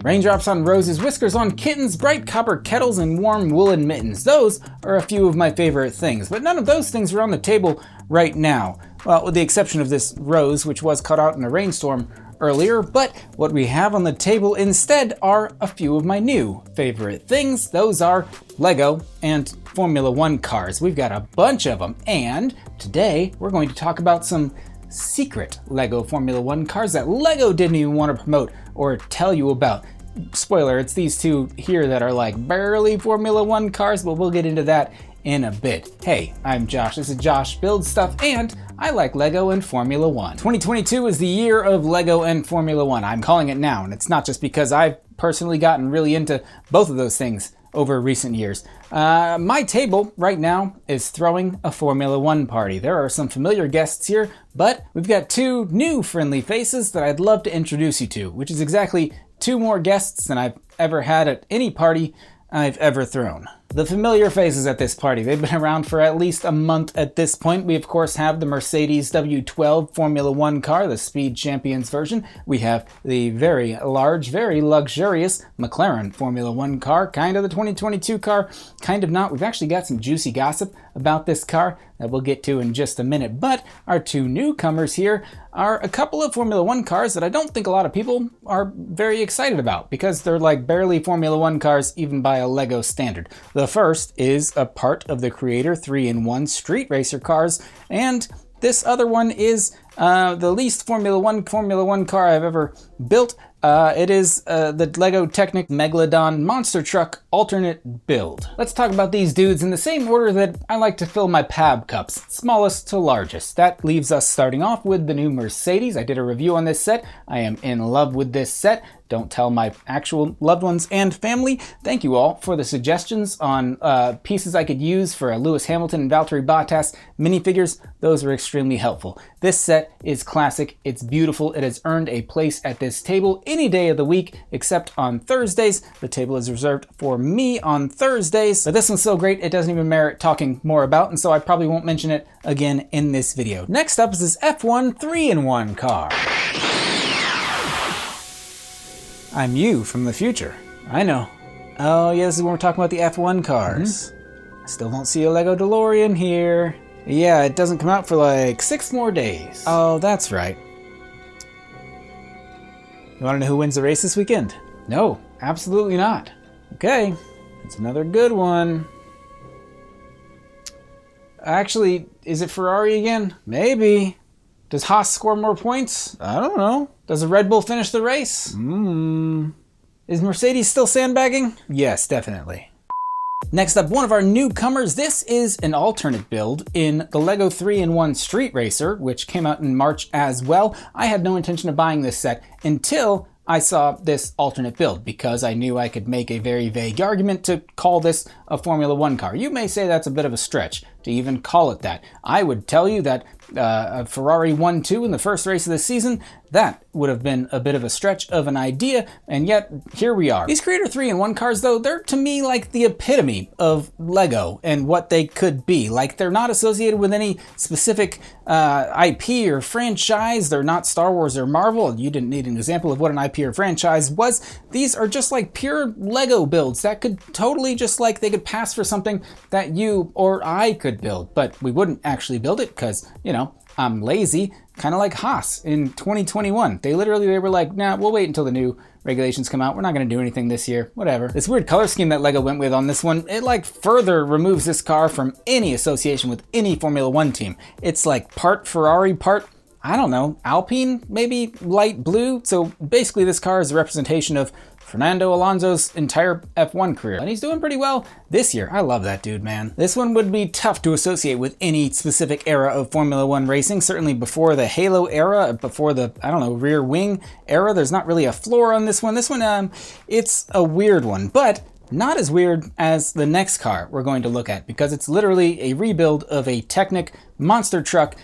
Raindrops on roses, whiskers on kittens, bright copper kettles, and warm woolen mittens. Those are a few of my favorite things, but none of those things are on the table right now. Well, with the exception of this rose, which was cut out in a rainstorm earlier, but what we have on the table instead are a few of my new favorite things. Those are Lego and Formula One cars. We've got a bunch of them, and today we're going to talk about some secret Lego Formula One cars that Lego didn't even want to promote or tell you about. Spoiler, it's these two here that are like barely Formula One cars, but we'll get into that in a bit. Hey, I'm Josh, this is Josh Builds Stuff, and I like Lego and Formula One. 2022 is the year of Lego and Formula One. I'm calling it now, and it's not just because I've personally gotten really into both of those things over recent years. My table right now is throwing a Formula One party. There are some familiar guests here, but we've got two new friendly faces that I'd love to introduce you to, which is exactly two more guests than I've ever had at any party I've ever thrown. The familiar faces at this party, they've been around for at least a month at this point. We of course have the Mercedes W12 Formula One car, the Speed Champions version. We have the very large, very luxurious McLaren Formula One car, kind of the 2022 car, kind of not. We've actually got some juicy gossip about this car that we'll get to in just a minute. But our two newcomers here are a couple of Formula One cars that I don't think a lot of people are very excited about because they're like barely Formula One cars even by a Lego standard. The first is a part of the Creator 3-in-1 Street Racer cars, and this other one is the least Formula One car I've ever built. It is the Lego Technic Megalodon Monster Truck alternate build. Let's talk about these dudes in the same order that I like to fill my Pab cups, smallest to largest. That leaves us starting off with the new Mercedes. I did a review on this set. I am in love with this set. Don't tell my actual loved ones and family. Thank you all for the suggestions on pieces I could use for a Lewis Hamilton and Valtteri Bottas minifigures. Those are extremely helpful. This set is classic. It's beautiful. It has earned a place at this table any day of the week except on Thursdays. The table is reserved for me on Thursdays, but this one's so great it doesn't even merit talking more about, and so I probably won't mention it again in this video. Next up is this F1 3-in-1 car. I'm you from the future. I know. Oh yeah, this is when we're talking about the F1 cars. I still don't see a Lego DeLorean here. Yeah, it doesn't come out for like 6 more days. Oh, that's right. You wanna know who wins the race this weekend? No, absolutely not. Okay, it's another good one. Actually, is it Ferrari again? Maybe. Does Haas score more points? I don't know. Does a Red Bull finish the race? Is Mercedes still sandbagging? Yes, definitely. Next up, one of our newcomers. This is an alternate build in the Lego 3-in-1 Street Racer, which came out in March as well. I had no intention of buying this set until I saw this alternate build because I knew I could make a very vague argument to call this a Formula One car. You may say that's a bit of a stretch to even call it that. I would tell you that a Ferrari 1-2 in the first race of the season, that would have been a bit of a stretch of an idea, and yet here we are. These Creator 3-in-1 cars though, they're to me like the epitome of Lego and what they could be. Like they're not associated with any specific IP or franchise. They're not Star Wars or Marvel. You didn't need an example of what an IP or franchise was. These are just like pure Lego builds that could totally just like they could pass for something that you or I could build, but we wouldn't actually build it because, you know, I'm lazy, kind of like Haas in 2021. They were like, nah, we'll wait until the new regulations come out. We're not going to do anything this year, whatever. This weird color scheme that Lego went with on this one, it like further removes this car from any association with any Formula One team. It's like part Ferrari, part, I don't know, Alpine, maybe light blue. So basically this car is a representation of Fernando Alonso's entire F1 career. And he's doing pretty well this year. I love that dude, man. This one would be tough to associate with any specific era of Formula One racing. Certainly before the Halo era, before the, I don't know, rear wing era. There's not really a floor on this one. This one, it's a weird one, but not as weird as the next car we're going to look at because it's literally a rebuild of a Technic Monster Truck,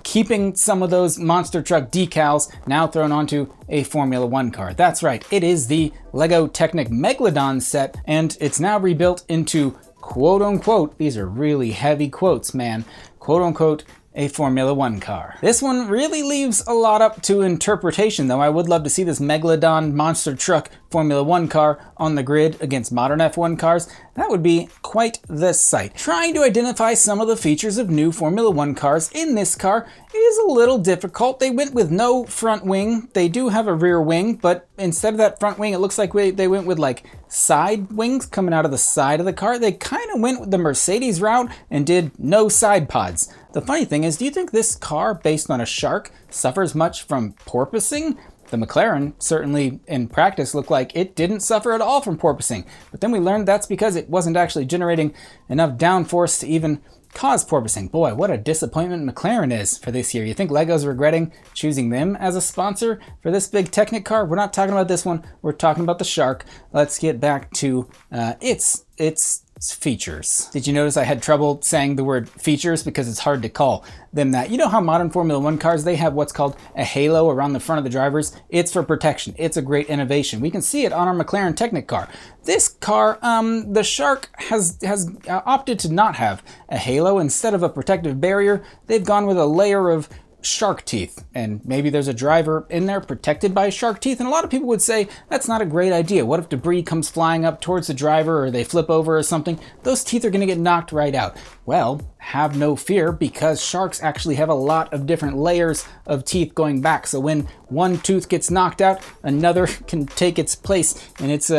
keeping some of those Monster Truck decals now thrown onto a Formula One car. That's right, it is the Lego Technic Megalodon set, and it's now rebuilt into quote unquote, these are really heavy quotes, man, quote unquote, a Formula One car. This one really leaves a lot up to interpretation, though. I would love to see this Megalodon Monster Truck Formula One car on the grid against modern F1 cars. That would be quite the sight. Trying to identify some of the features of new Formula One cars in this car is a little difficult. They went with no front wing. They do have a rear wing, but instead of that front wing, it looks like they went with like side wings coming out of the side of the car. They kind of went with the Mercedes route and did no side pods. The funny thing is, do you think this car, based on a shark, suffers much from porpoising? The McLaren certainly in practice looked like it didn't suffer at all from porpoising, but then we learned that's because it wasn't actually generating enough downforce to even cause porpoising. Boy, what a disappointment McLaren is for this year. You think Lego's regretting choosing them as a sponsor for this big Technic car? We're not talking about this one. We're talking about the Shark. Let's get back to its features. Did you notice I had trouble saying the word features because it's hard to call them that? You know how modern Formula One cars, they have what's called a halo around the front of the drivers? It's for protection. It's a great innovation. We can see it on our McLaren Technic car. This car, the Shark has opted to not have a halo. Instead of a protective barrier, they've gone with a layer of shark teeth, and maybe there's a driver in there protected by shark teeth, and a lot of people would say that's not a great idea. What if debris comes flying up towards the driver, or they flip over or something? Those teeth are going to get knocked right out. Well, have no fear, because sharks actually have a lot of different layers of teeth going back, so when one tooth gets knocked out, another can take its place, and it's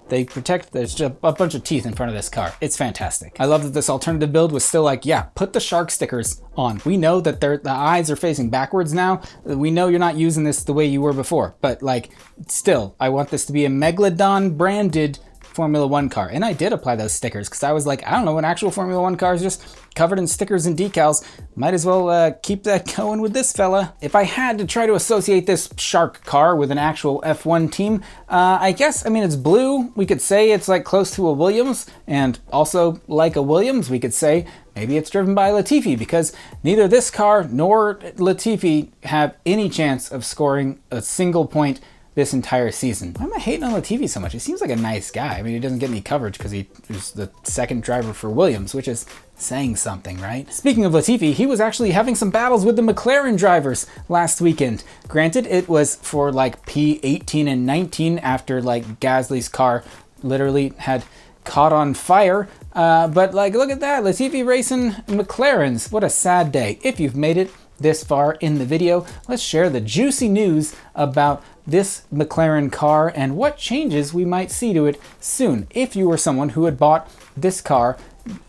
they protect. There's just a bunch of teeth in front of this car. It's fantastic. I love that this alternative build was still like, yeah, put the shark stickers on. We know that the eyes are facing backwards now. We know you're not using this the way you were before, but like, still, I want this to be a Megalodon branded Formula One car. And I did apply those stickers because I was like, I don't know, an actual Formula One car is just covered in stickers and decals. Might as well keep that going with this fella. If I had to try to associate this Shark car with an actual F1 team, I guess, I mean, it's blue. We could say it's like close to a Williams, and also like a Williams, we could say maybe it's driven by Latifi, because neither this car nor Latifi have any chance of scoring a single point this entire season. Why am I hating on Latifi so much? He seems like a nice guy. I mean, he doesn't get any coverage because he was the second driver for Williams, which is saying something, right? Speaking of Latifi, he was actually having some battles with the McLaren drivers last weekend. Granted, it was for like P18 and 19 after like Gasly's car literally had caught on fire. But like, look at that, Latifi racing McLarens. What a sad day. If you've made it this far in the video, let's share the juicy news about this McLaren car and what changes we might see to it soon. If you were someone who had bought this car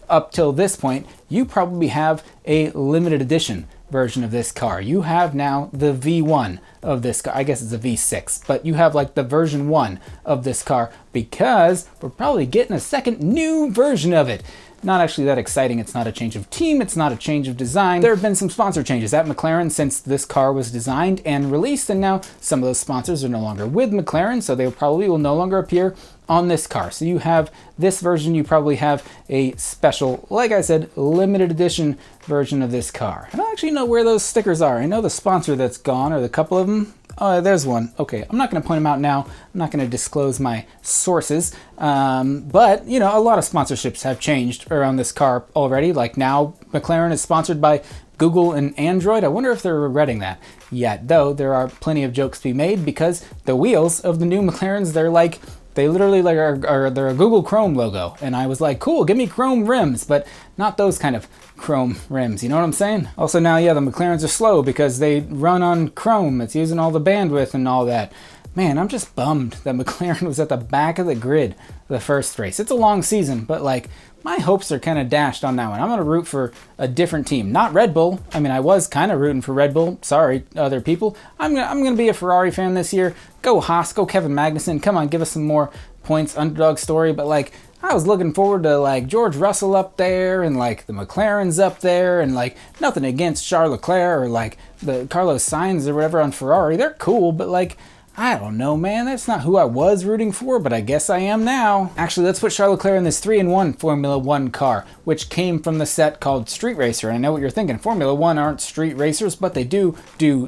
up till this point, you probably have a limited edition version of this car. You have now the V1 of this car. I guess it's a V6, but you have like the version 1 of this car, because we're probably getting a second new version of it. Not actually that exciting. It's not a change of team. It's not a change of design. There have been some sponsor changes at McLaren since this car was designed and released, and now some of those sponsors are no longer with McLaren, so they probably will no longer appear on this car. So you have this version, you probably have a special, like I said, limited edition version of this car. I don't actually know where those stickers are. I know the sponsor that's gone, or the couple of them. Oh, there's one. Okay, I'm not going to point them out now. I'm not going to disclose my sources. But, you know, a lot of sponsorships have changed around this car already. Like now, McLaren is sponsored by Google and Android. I wonder if they're regretting that yet, though there are plenty of jokes to be made, because the wheels of the new McLarens, they literally like they're a Google Chrome logo. And I was like, cool, give me Chrome rims, but not those kind of Chrome rims. You know what I'm saying? Also now, yeah, the McLarens are slow because they run on Chrome. It's using all the bandwidth and all that. Man, I'm just bummed that McLaren was at the back of the grid the first race. It's a long season, but like, my hopes are kind of dashed on that one. I'm going to root for a different team, not Red Bull. I mean, I was kind of rooting for Red Bull. Sorry, other people. I'm going to be a Ferrari fan this year. Go Haas, go Kevin Magnussen. Come on, give us some more points, underdog story. But like, I was looking forward to like George Russell up there and like the McLarens up there, and like nothing against Charles Leclerc or like the Carlos Sainz or whatever on Ferrari. They're cool, but like, I don't know, man. That's not who I was rooting for, but I guess I am now. Actually, let's put Charles Leclerc in this 3-in-1 Formula One car, which came from the set called Street Racer. And I know what you're thinking. Formula One aren't street racers, but they do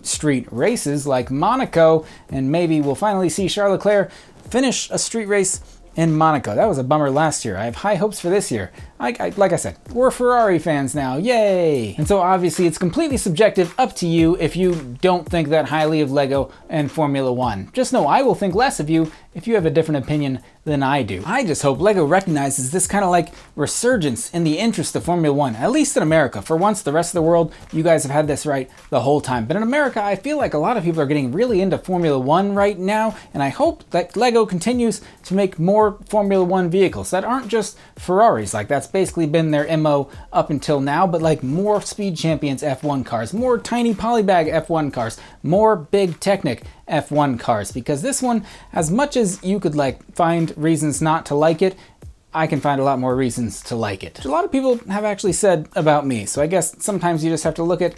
street races like Monaco. And maybe we'll finally see Charles Leclerc finish a street race in Monaco. That was a bummer last year. I have high hopes for this year. Like I said, we're Ferrari fans now, yay! And so obviously it's completely subjective, up to you if you don't think that highly of LEGO and Formula One. Just know I will think less of you if you have a different opinion than I do. I just hope LEGO recognizes this kind of like resurgence in the interest of Formula One, at least in America. For once, the rest of the world, you guys have had this right the whole time. But in America, I feel like a lot of people are getting really into Formula One right now, and I hope that LEGO continues to make more Formula One vehicles that aren't just Ferraris, like that's basically been their MO up until now, but like more Speed Champions F1 cars, more tiny polybag F1 cars, more big Technic F1 cars, because this one, as much as you could like find reasons not to like it, I can find a lot more reasons to like it. Which a lot of people have actually said about me, so I guess sometimes you just have to look at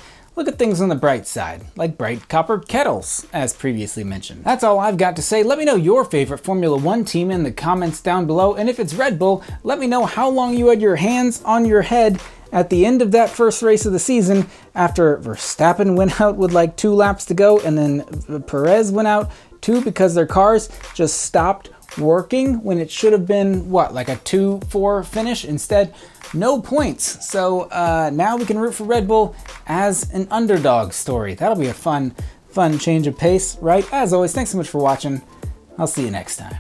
things on the bright side, like bright copper kettles, as previously mentioned. That's all I've got to say. Let me know your favorite Formula One team in the comments down below, and if it's Red Bull, let me know how long you had your hands on your head at the end of that first race of the season after Verstappen went out with like 2 laps to go, and then Perez went out too because their cars just stopped working when it should have been, what, like a 2-4 finish? Instead, no points. So now we can root for Red Bull as an underdog story. That'll be a fun change of pace, right? As always, thanks so much for watching. I'll see you next time.